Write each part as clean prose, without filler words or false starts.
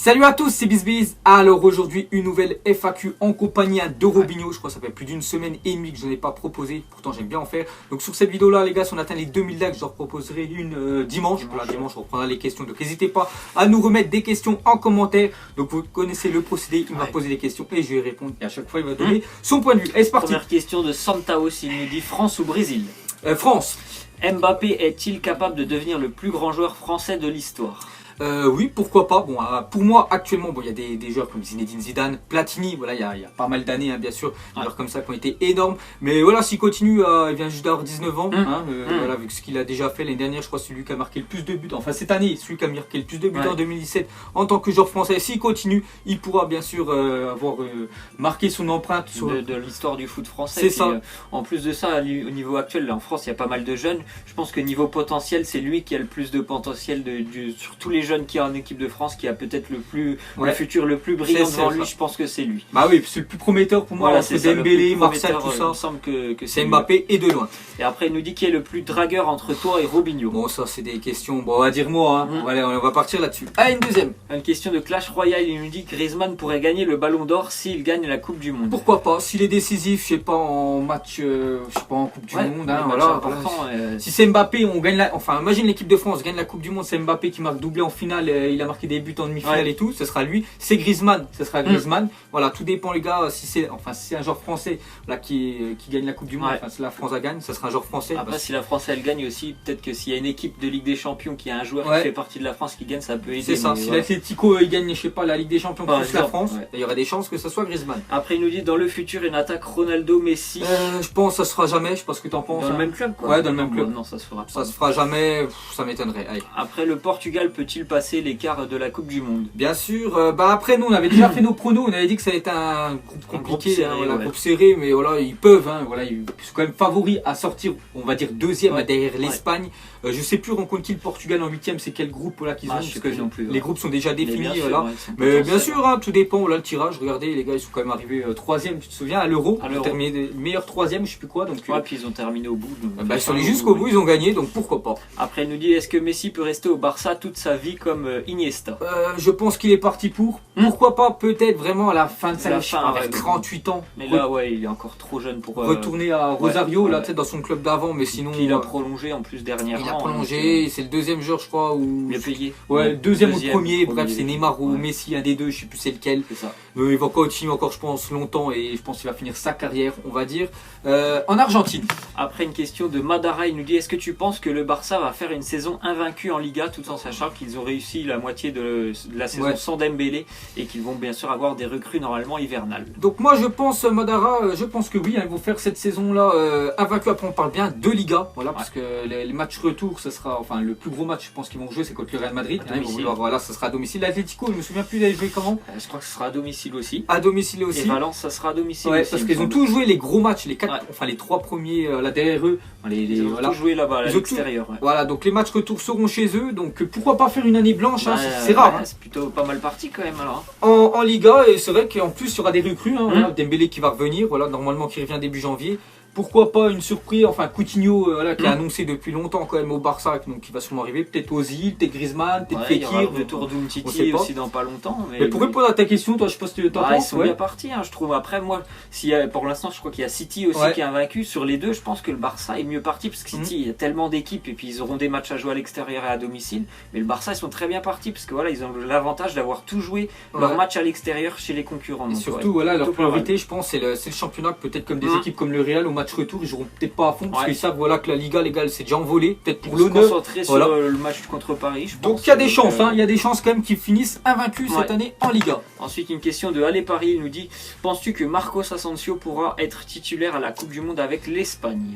Salut à tous, c'est BizBiz. Alors aujourd'hui, une nouvelle FAQ en compagnie de Robinho. Je crois que ça fait plus d'une semaine et demie que je n'en ai pas proposé. Pourtant, j'aime bien en faire. Donc sur cette vidéo-là, les gars, si on atteint les 2000 likes, je leur proposerai une dimanche. Voilà, dimanche, on reprendra les questions. Donc n'hésitez pas à nous remettre des questions en commentaire. Donc vous connaissez le procédé. Il va poser des questions et je vais répondre. Et à chaque fois, il va donner son point de vue. Allez, c'est parti. Première question de Santaos, il nous dit France ou Brésil? France. Mbappé est-il capable de devenir le plus grand joueur français de l'histoire? Oui, pourquoi pas. Bon, pour moi, actuellement, bon, il y a des joueurs comme Zinedine Zidane, Platini, voilà, il y a pas mal d'années, hein, bien sûr, des joueurs comme ça qui ont été énormes. Mais voilà, s'il continue, il vient juste d'avoir 19 ans, voilà, vu ce qu'il a déjà fait l'année dernière, je crois celui qui a marqué le plus de buts, enfin cette année, celui qui a marqué le plus de buts en 2017 en tant que joueur français. S'il continue, il pourra bien sûr avoir marqué son empreinte sur de l'histoire du foot français. C'est ça. En plus de ça, au niveau actuel, là, en France, il y a pas mal de jeunes. Je pense que niveau potentiel, c'est lui qui a le plus de potentiel sur tous les jeunes qui a en équipe de France, qui a peut-être le futur le plus brillant devant lui. Je pense que c'est lui. Bah oui, c'est le plus prometteur pour moi. Voilà, entre Dembélé, Martial, tout ça. Il me semble que c'est Mbappé et de loin. Et après, il nous dit qui est le plus dragueur entre toi et Robinho. Bon, ça c'est des questions. Bon, on va dire moi. Hein. On va partir là-dessus. Ah, une deuxième. Une question de Clash Royale. Il nous dit que Griezmann pourrait gagner le Ballon d'Or s'il gagne la Coupe du Monde. Pourquoi pas? S'il est décisif, je sais pas, en match, je sais pas, en Coupe du Monde. Hein, voilà. Si c'est Mbappé, on gagne la. Enfin, imagine l'équipe de France gagne la Coupe du Monde. C'est Mbappé qui marque doublé en finale. Il a marqué des buts en demi-finale et tout. Ce sera lui. C'est Griezmann. Ce sera Griezmann. Voilà, tout dépend les gars. Si c'est un joueur français là qui gagne la Coupe du Monde. Enfin, si la France gagne, ça sera un joueur français. Après, si la France elle gagne aussi, peut-être que s'il y a une équipe de Ligue des Champions qui a un joueur qui fait partie de la France qui gagne, ça peut aider. C'est ça. Si l'Atlético il gagne, je sais pas, la Ligue des Champions plus la France, il y aurait des chances que ce soit Griezmann. Après, il nous dit dans le futur une attaque Ronaldo-Messi. Je pense que ça se fera jamais. Je sais pas ce que t'en penses. Dans le même club, quoi. Ouais, dans le même club. Non, ça se fera. Ça se fera jamais. Ça m'étonnerait. Après, le Portugal peut-il passer l'écart de la Coupe du Monde? Bien sûr. Après, nous, on avait déjà fait nos pronos. On avait dit que ça allait être un groupe compliqué, un groupe serré, mais voilà, ils peuvent. Voilà, ils sont quand même favoris à sortir. On va dire deuxième derrière l'Espagne. Je sais plus rencontre qui le Portugal en huitième. C'est quel groupe qu'ils ont parce que les groupes sont déjà définis. Mais bien sûr, tout dépend. Là, le tirage. Regardez, les gars, ils sont quand même arrivés troisième. Tu te souviens à l'Euro? Ils ont terminé meilleur troisième, je sais plus quoi. Donc puis ils ont terminé au bout. Ils sont allés jusqu'au bout. Ils ont gagné. Donc pourquoi pas? Après, il nous dit est-ce que Messi peut rester au Barça toute sa vie comme Iniesta? Je pense qu'il est parti pour. Pourquoi pas? Peut-être vraiment à la fin de sa vie, avec 38 ans. Mais là, il est encore trop jeune pour retourner à Rosario, là, peut-être dans son club d'avant, mais sinon. Il a prolongé en plus dernièrement. Il a prolongé, c'est le deuxième joueur, je crois. Il a payé. Ouais, deuxième ou premier. Bref, c'est Neymar ou Messi, un des deux, je sais plus c'est lequel. C'est ça. Il va continuer encore, je pense, longtemps et je pense qu'il va finir sa carrière, on va dire, en Argentine. Après, une question de Madara, il nous dit est-ce que tu penses que le Barça va faire une saison invaincue en Liga tout en sachant qu'ils ont réussi la moitié de la saison sans Dembélé et qu'ils vont bien sûr avoir des recrues normalement hivernales? Donc moi je pense, Madara, je pense que oui, ils vont faire cette saison-là invaincue. Après on parle bien de Liga, voilà, parce que les matchs retour, ce sera, enfin le plus gros match je pense qu'ils vont jouer c'est contre le Real Madrid. Voilà, ça sera à domicile. L'Atlético, je me souviens plus d'aller jouer comment. Je crois que ce sera à domicile aussi. À domicile aussi. Et Valence, ça sera à domicile aussi. Parce qu'ils ont tous joué les gros matchs, les quatre, enfin les trois premiers là derrière eux. Ils ont tous joué là-bas à l'extérieur. Voilà, donc les matchs retour seront chez eux. Donc pourquoi pas faire une année blanche, c'est rare. C'est plutôt pas mal parti quand même alors. En Liga, et c'est vrai qu'en plus il y aura des recrues. Voilà, Dembélé qui va revenir, voilà, normalement qui revient début janvier. Pourquoi pas une surprise, enfin Coutinho qui a annoncé depuis longtemps quand même au Barça, donc qui va sûrement arriver, peut-être Ozil, peut-être Griezmann, peut-être Fekir, le tour d'Umtiti aussi dans pas longtemps. Mais pour répondre à ta question, toi je pense que tu t'en penses. Ils sont bien partis, je trouve. Après moi, pour l'instant je crois qu'il y a City aussi qui est invaincu. Sur les deux, je pense que le Barça est mieux parti parce que City il y a tellement d'équipes et puis ils auront des matchs à jouer à l'extérieur et à domicile. Mais le Barça ils sont très bien partis parce que voilà ils ont l'avantage d'avoir tout joué leur match à l'extérieur chez les concurrents. Et surtout voilà leur priorité, je pense c'est le championnat. Peut-être comme des équipes comme le Real au match retour, ils joueront peut-être pas à fond parce qu'ils savent voilà que la Liga légale c'est déjà envolé, peut-être pour l'honneur. Concentrer sur le match contre Paris, je pense. Donc il y a des chances, il y a des chances quand même qu'ils finissent invaincus cette année en Liga. Ensuite une question de Allez Paris, il nous dit penses-tu que Marcos Asensio pourra être titulaire à la Coupe du Monde avec l'Espagne?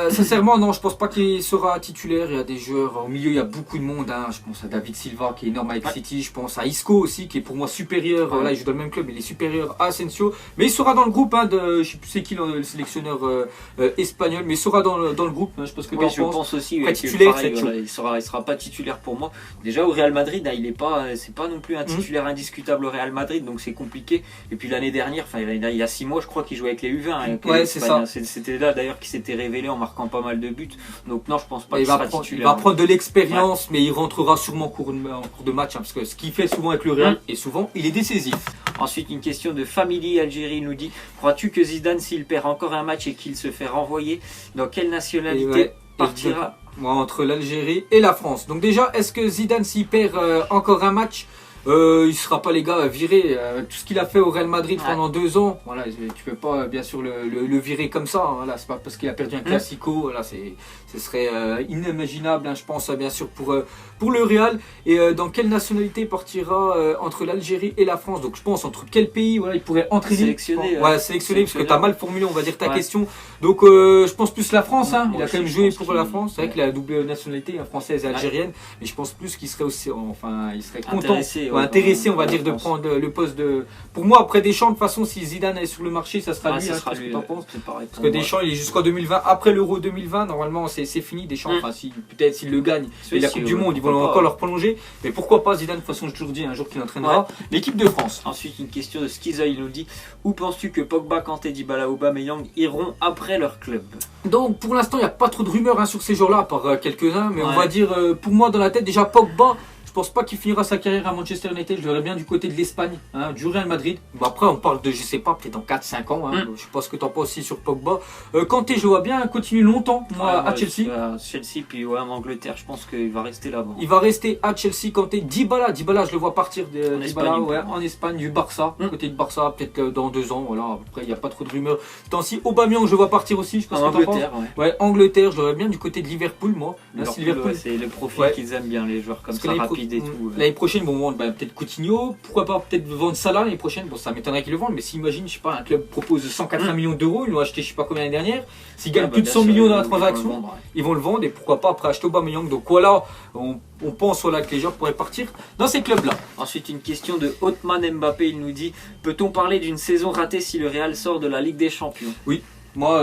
Sincèrement non, je pense pas qu'il sera titulaire. Il y a des joueurs au milieu, il y a beaucoup de monde. Je pense à David Silva qui est énorme avec City, je pense à Isco aussi qui est pour moi supérieur. Là il joue dans le même club, il est supérieur à Asensio, mais il sera dans le groupe de, je sais plus c'est qui le sélectionneur espagnol, mais il sera dans le groupe. Hein, je pense que oui, je pense aussi. Après, titulaire, pareil, voilà, il sera pas titulaire pour moi. Déjà au Real Madrid, hein, c'est pas non plus un titulaire indiscutable au Real Madrid, donc c'est compliqué. Et puis l'année dernière, il y a 6 mois, je crois qu'il jouait avec les U20. Hein, ouais, c'est ça. C'était là d'ailleurs qu'il s'était révélé en marquant pas mal de buts. Donc non, je pense pas qu'il sera titulaire. Il va prendre de l'expérience, mais il rentrera sûrement en cours de match, hein, parce que ce qu'il fait souvent avec le Real, et souvent, il est décisif. Ensuite, une question de Family Algérie nous dit: crois-tu que Zidane, s'il perd encore un match et qu'il se fait renvoyer, dans quelle nationalité partira? Moi, entre l'Algérie et la France. Donc déjà, est-ce que Zidane, s'il perd encore un match, il ne sera pas, les gars, viré? Tout ce qu'il a fait au Real Madrid pendant 2 ans, voilà, tu peux pas bien sûr le virer comme ça. Hein, voilà, c'est pas parce qu'il a perdu un Classico. Voilà, ce serait inimaginable, hein, je pense, bien sûr, pour le Real. Et dans quelle nationalité partira entre l'Algérie et la France? Donc je pense entre quel pays, voilà, il pourrait entraîner. Sélectionner. Sélectionner, parce que tu as mal formulé, on va dire, ta question. Donc je pense plus la France. Hein, il a quand même joué pour la France. C'est vrai qu'il a la double nationalité, française et algérienne. Mais je pense plus qu'il serait aussi, il serait content. Intéressé, on va dire, de prendre le poste de. Pour moi, après Deschamps, de toute façon, si Zidane est sur le marché, ça sera lui. Ça sera lui. Qu'est-ce que t'en penses? Parce que Deschamps, il est jusqu'en 2020. Après l'Euro 2020, normalement, c'est fini. Deschamps, peut-être s'il le gagne, et la Coupe du Monde, ils vont encore leur prolonger. Mais pourquoi pas Zidane? De toute façon, j'ai toujours dit, un jour qu'il entraînera l'équipe de France. Ensuite, une question de Skiza, il nous dit: où penses-tu que Pogba, Kanté, Dybala, Aubameyang iront après leur club? Donc, pour l'instant, il n'y a pas trop de rumeurs sur ces joueurs-là, à part quelques-uns. Mais on va dire, pour moi, dans la tête, déjà Pogba. Je pense pas qu'il finira sa carrière à Manchester United. Je le verrais bien du côté de l'Espagne, hein, du Real Madrid. Bon, après, on parle de, je sais pas, peut-être dans 4-5 ans. Hein. Je sais pas ce que tu en penses aussi sur Pogba. Kanté, je le vois bien continuer longtemps à Chelsea. Chelsea, puis en Angleterre, je pense qu'il va rester là-bas. Il va rester à Chelsea. Kanté, Dybala, je le vois partir en Espagne, du Barça. Côté du Barça, peut-être dans 2 ans. Voilà. Après, il n'y a pas trop de rumeurs. Tant-ci, Aubameyang, je le vois partir aussi. Je pense en Angleterre, Angleterre, je le vois bien du côté de Liverpool, moi. Liverpool, c'est le profil qu'ils aiment bien, les joueurs comme ça, rapides et tout. L'année prochaine, ils vont vendre peut-être Coutinho, pourquoi pas peut-être vendre Salah l'année prochaine. Bon, ça m'étonnerait qu'ils le vendent, mais s'imagine, je sais pas, un club propose 180 millions d'euros, ils l'ont acheté je sais pas combien l'année dernière. S'ils gagnent plus de 100 millions dans la transaction, ils vont le vendre et pourquoi pas après acheter Aubameyang. Donc voilà, on pense que les joueurs pourraient partir dans ces clubs-là. Ensuite, une question de Othman Mbappé, il nous dit: peut-on parler d'une saison ratée si le Real sort de la Ligue des Champions? Oui. Moi,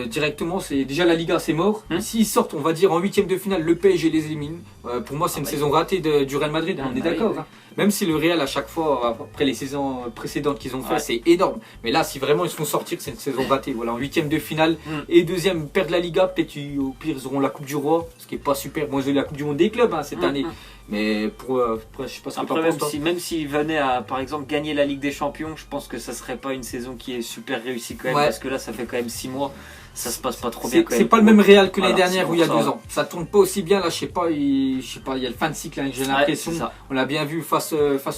directement, c'est déjà la Liga, c'est mort. S'ils sortent, on va dire, en 8e de finale, le PSG les élimine. Pour moi, c'est une saison ratée du Real Madrid, on est d'accord. Hein. Même si le Real, à chaque fois, après les saisons précédentes qu'ils ont fait, c'est énorme. Mais là, si vraiment ils se font sortir, c'est une saison ratée. Voilà, en 8e de finale et 2e, perdre la Liga, peut-être au pire, ils auront la Coupe du Roi, ce qui n'est pas super. Bon, ils ont eu la Coupe du Monde des clubs cette année. Mais je sais pas ce que tu en penses. Même s'ils venaient à, par exemple, gagner la Ligue des Champions, je pense que ça serait pas une saison qui est super réussie quand même, parce que là, ça fait quand même 6 mois. Ça se passe pas trop bien. C'est pas le même Real que l'année dernière où il y a 2 ans. Ça tourne pas aussi bien. Là, je sais pas, il y a le fin de cycle. J'ai l'impression. On l'a bien vu face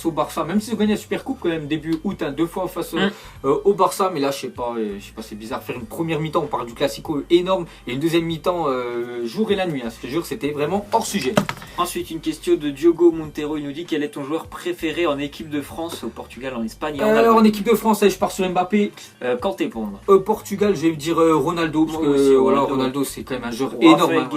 au Barça. Même s'ils ont gagné la Super Coupe quand même début août, 2 fois face au Barça. Mais là, je sais pas, c'est bizarre. Faire une première mi-temps, on parle du Classico énorme, et une deuxième mi-temps jour et la nuit. Je te jure, c'était vraiment hors sujet. Ensuite, une question de Diogo Montero. Il nous dit: quel est ton joueur préféré en équipe de France, au Portugal, en Espagne et en Allemagne? En équipe de France, je pars sur Mbappé. Kanté pour moi. Au Portugal, je vais dire Ronaldo, parce que Ronaldo, c'est quand même un joueur énorme.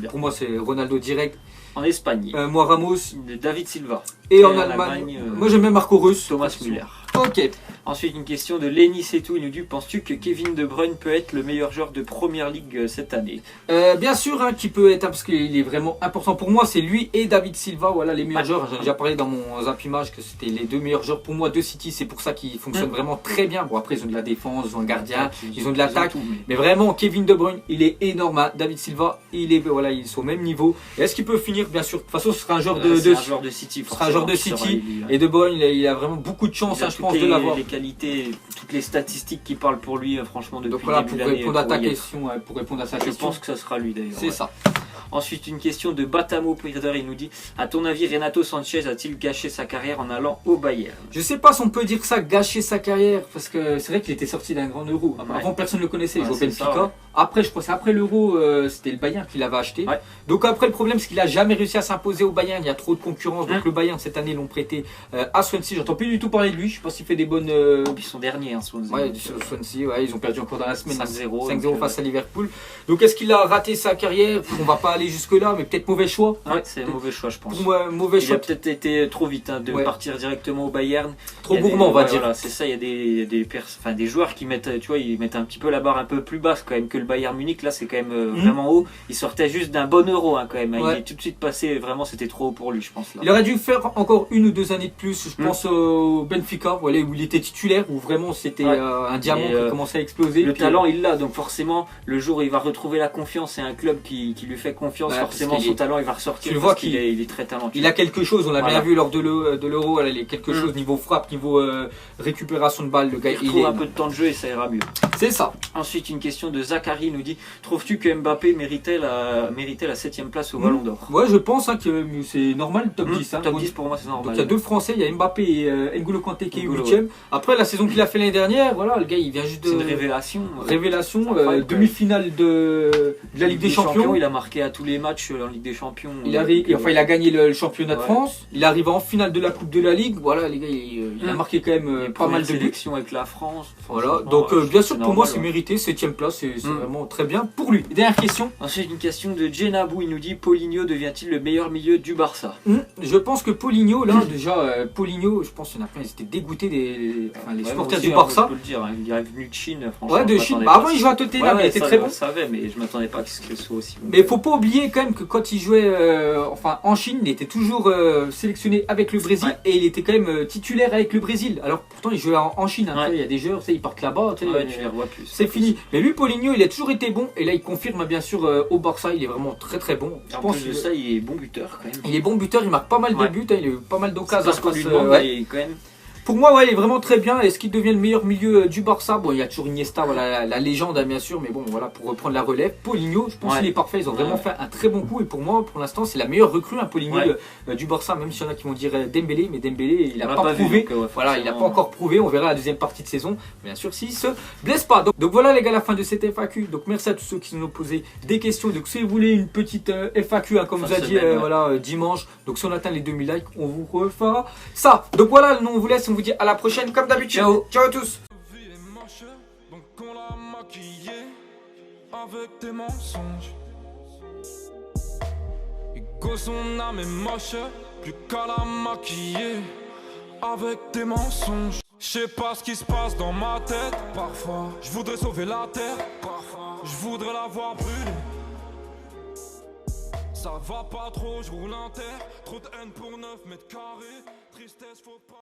Pour moi, c'est Ronaldo direct. En Espagne, moi, Ramos. David Silva. Et en Allemagne, moi j'aime bien Marco Reus. Thomas Müller. Ok. Ensuite, une question de Lenny Setou. Il nous dit: penses-tu que Kevin De Bruyne peut être le meilleur joueur de Première Ligue cette année? Bien sûr, qui peut être, parce qu'il est vraiment important pour moi. C'est lui et David Silva, voilà les meilleurs joueurs. J'ai déjà parlé dans mon Zap Image que c'était les 2 meilleurs joueurs pour moi de City. C'est pour ça qu'ils fonctionnent vraiment très bien. Bon, après, ils ont de la défense, ils ont un gardien, ils ont de l'attaque. Mais vraiment, Kevin De Bruyne, il est énorme. David Silva, ils sont au même niveau. Et est-ce qu'il peut finir? Bien sûr. De toute façon, ce sera un joueur de City. Ce sera un joueur de City. Et De Bruyne, il a vraiment beaucoup de chance, je pense, de l'avoir. Les qualités, toutes les statistiques qui parlent pour lui, franchement, depuis donc voilà, pour répondre à ta question, pour répondre à sa question. Je pense que ça sera lui d'ailleurs. C'est ça. Ensuite, une question de Batamo Pirder, il nous dit: à ton avis, Renato Sanchez a-t-il gâché sa carrière en allant au Bayern? Je sais pas si on peut dire que ça, gâcher sa carrière, parce que c'est vrai qu'il était sorti d'un grand euro. Avant, personne ne le connaissait, il jouait au Benfica. Après, je crois que c'est après l'euro, c'était le Bayern qui l'avait acheté. Donc après, le problème, c'est qu'il a jamais réussi à s'imposer au Bayern. Il y a trop de concurrence. Donc le Bayern, cette année, l'ont prêté à Swansea. J'entends plus du tout parler de lui. Je sais pas s'il fait des bonnes. Ils sont derniers, Swansea. Swansea, ils ont perdu encore dans la semaine 5-0 face à Liverpool. Donc est-ce qu'il a raté sa carrière? On va pas aller aller jusque-là, mais peut-être mauvais choix. Ouais, c'est un mauvais choix, je pense. Pour moi, mauvais choix. Il a peut-être été trop vite de partir directement au Bayern. Trop gourmand, on va dire. Voilà, c'est ça, il y a des joueurs qui mettent, tu vois, ils mettent un petit peu la barre un peu plus basse quand même que le Bayern Munich. Là, c'est quand même vraiment haut. Il sortait juste d'un bon Euro quand même. Il est tout de suite passé, vraiment, c'était trop haut pour lui, je pense. Là. Il aurait dû faire encore 1 ou 2 années de plus, je pense au Benfica, voilà, où il était titulaire, où vraiment c'était un diamant qui commençait à exploser. Le talent, il l'a, donc forcément, le jour où il va retrouver la confiance et un club qui lui fait confiance, forcément son talent il va ressortir. Tu le vois qu'il est très talentueux. Il a quelque chose, on l'a bien vu lors de l'Euro, il a quelque chose niveau frappe, niveau récupération de balle. Le gars, il trouve un peu de temps de jeu et ça ira mieux. C'est ça. Ensuite, une question de Zachary nous dit: trouves-tu que Mbappé méritait la 7ème place au Ballon d'Or? Ouais, je pense que c'est normal, top 10. Top 10 pour moi, c'est normal. Donc il y a 2 Français, il y a Mbappé et N'Golo Kanté qui est 8ème. Après, la saison qu'il a fait l'année dernière, voilà, le gars il vient juste de. C'est une révélation. Demi-finale de la Ligue des Champions. Il a marqué à tous les matchs en Ligue des Champions. Il a gagné le championnat de France. Il arrive en finale de la Coupe de la Ligue. Voilà, les gars, il a marqué quand même pas mal de buts avec la France. Voilà, donc bien sûr pour moi c'est mérité, 7ème place, c'est vraiment très bien pour lui. Dernière question. Ensuite une question de Djenabou, il nous dit: Paulinho devient-il le meilleur milieu du Barça? Je pense que Paulinho, là déjà, Paulinho, je pense qu'il y en a plein, ils étaient dégoûtés les supporters du Barça. Je peux le dire, il est revenu de Chine, franchement. Ouais, de Chine. Avant il jouait à Tottenham, il était très bon. Je savais, mais je m'attendais pas à ce qu'il soit aussi bon. Mais faut pas oublier quand même que quand il jouait en Chine, il était toujours sélectionné avec le Brésil et il était quand même titulaire avec le Brésil. Alors pourtant il jouait en Chine, il y a des joueurs, ils partent là-bas, tu les revois plus. C'est fini. Mais lui, Paulinho, il a toujours été bon et là il confirme bien sûr au Barça, il est vraiment très très bon. Je pense que ça, il est bon buteur quand même. Il est bon buteur, il marque pas mal de buts, il a eu pas mal d'occasions. Parce qu'on lui demande, quand même. Pour moi, il est vraiment très bien. Est-ce qu'il devient le meilleur milieu du Barça? Bon, il y a toujours Iniesta, voilà, la légende, bien sûr, mais bon, voilà, pour reprendre la relève. Paulinho, je pense qu'il est parfait. Ils ont vraiment fait un très bon coup. Et pour moi, pour l'instant, c'est la meilleure recrue, Paulinho du Barça. Même s'il y en a qui vont dire Dembélé, mais Dembélé, il n'a pas prouvé. Voilà, il n'a pas encore prouvé. On verra la deuxième partie de saison. Bien sûr, s'il se blesse pas. Donc voilà, les gars, la fin de cette FAQ. Donc merci à tous ceux qui nous ont posé des questions. Donc si vous voulez une petite FAQ, comme vous a dit, voilà, dimanche. Donc si on atteint les 2000 likes, on vous refera ça. Donc voilà, nous on vous laisse, on vous dit à la prochaine. Comme d'habitude, ciao à tous. Donc on l'a maquillé avec des mensonges. Et que son âme est moche, plus qu'à la maquiller avec des mensonges. Je sais pas ce qui se passe dans ma tête. Parfois, je voudrais sauver la terre. Parfois, je voudrais la voir brûler. Ça va pas trop, je roule un terre. Trop de haine pour 9 mètres carrés. Tristesse, faut pas.